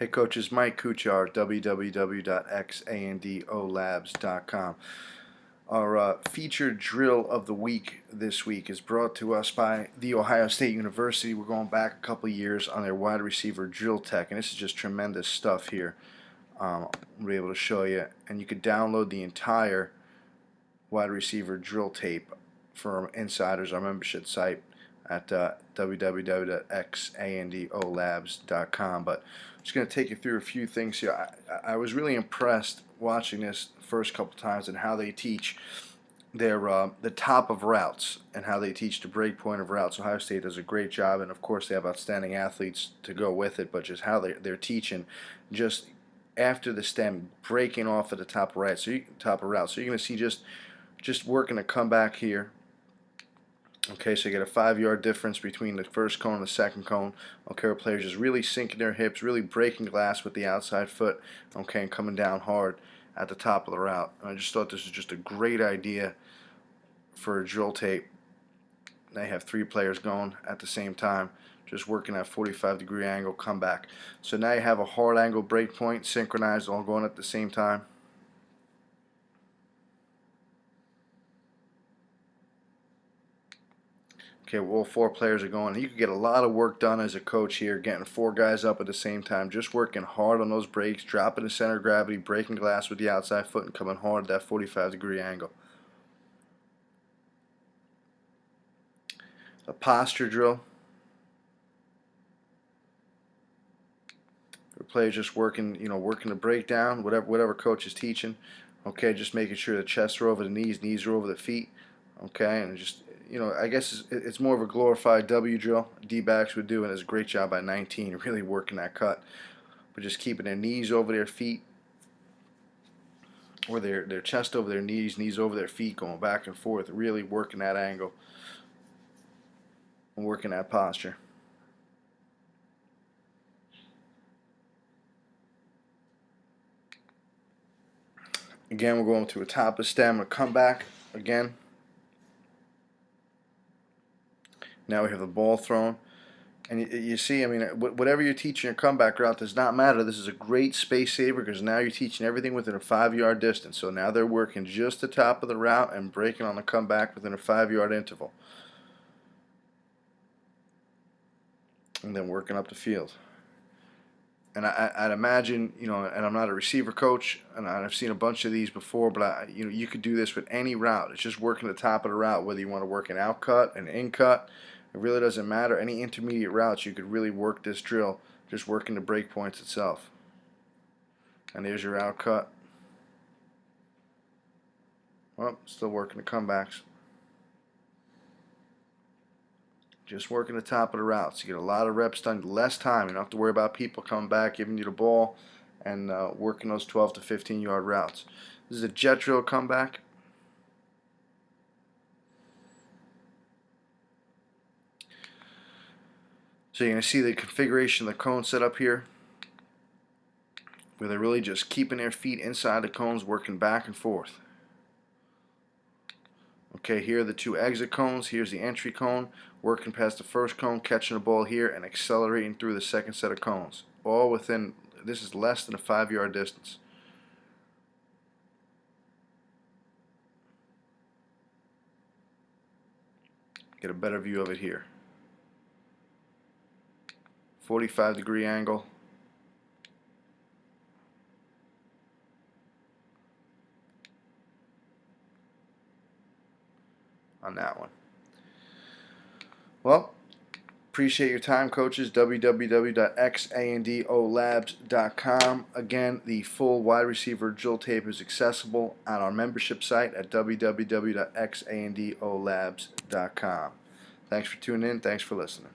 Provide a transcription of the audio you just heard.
Hey coaches, Mike Kuchar, www.xandolabs.com. Our featured drill of the week this week is brought to us by The Ohio State University. We're going back a couple years on their wide receiver drill tech, and this is just tremendous stuff here. I'll be able to show you, and you could download the entire wide receiver drill tape from Insiders, our membership site, at www.xandolabs.com. But I'm just going to take you through a few things here. I was really impressed watching this the first couple times and how they teach their the top of routes and how they teach the break point of routes. Ohio State does a great job, and of course they have outstanding athletes to go with it, but just how they're teaching just after the stem, breaking off at the top of route. So top of route. So you're going to see just working a comeback here. Okay, so you get a 5-yard difference between the first cone and the second cone. Okay, where players just really sinking their hips, really breaking glass with the outside foot, okay, and coming down hard at the top of the route. And I just thought this was just a great idea for a drill tape. They have 3 players going at the same time, just working at 45-degree angle comeback. So now you have a hard angle break point, synchronized, all going at the same time. Okay, well, all 4 players are going. You could get a lot of work done as a coach here, getting 4 guys up at the same time, just working hard on those breaks, dropping the center of gravity, breaking glass with the outside foot, and coming hard at that 45-degree angle. A posture drill. The players just working, working the breakdown, whatever coach is teaching. Okay, just making sure the chests are over the knees are over the feet. Okay, and just, I guess it's more of a glorified W drill. D-backs would do, and it's a great job by 19, really working that cut. But just keeping their knees over their feet, or their chest over their knees over their feet, going back and forth, really working that angle and working that posture. Again, we're going to a top of stem, a comeback again. Now we have the ball thrown. And you see, I mean, whatever you're teaching your comeback route does not matter. This is a great space saver because now you're teaching everything within a 5-yard distance. So now they're working just the top of the route and breaking on the comeback within a 5-yard interval. And then working up the field. And I'd imagine, and I'm not a receiver coach, and I've seen a bunch of these before, but you could do this with any route. It's just working the top of the route, whether you want to work an out cut, an in cut. It really doesn't matter. Any intermediate routes, you could really work this drill, just working the break points itself. And there's your out cut. Well, still working the comebacks. Just working the top of the routes. You get a lot of reps done, less time. You don't have to worry about people coming back, giving you the ball, and working those 12 to 15-yard routes. This is a jet drill comeback. So you're going to see the configuration of the cone set up here, where they're really just keeping their feet inside the cones, working back and forth. Okay, here are the 2 exit cones. Here's the entry cone, working past the first cone, catching the ball here, and accelerating through the second set of cones. All within, this is less than a 5-yard distance. Get a better view of it here. 45-degree angle. On that one. Well, appreciate your time, coaches. www.xandolabs.com. Again, the full wide receiver drill tape is accessible on our membership site at www.xandolabs.com. Thanks for tuning in. Thanks for listening.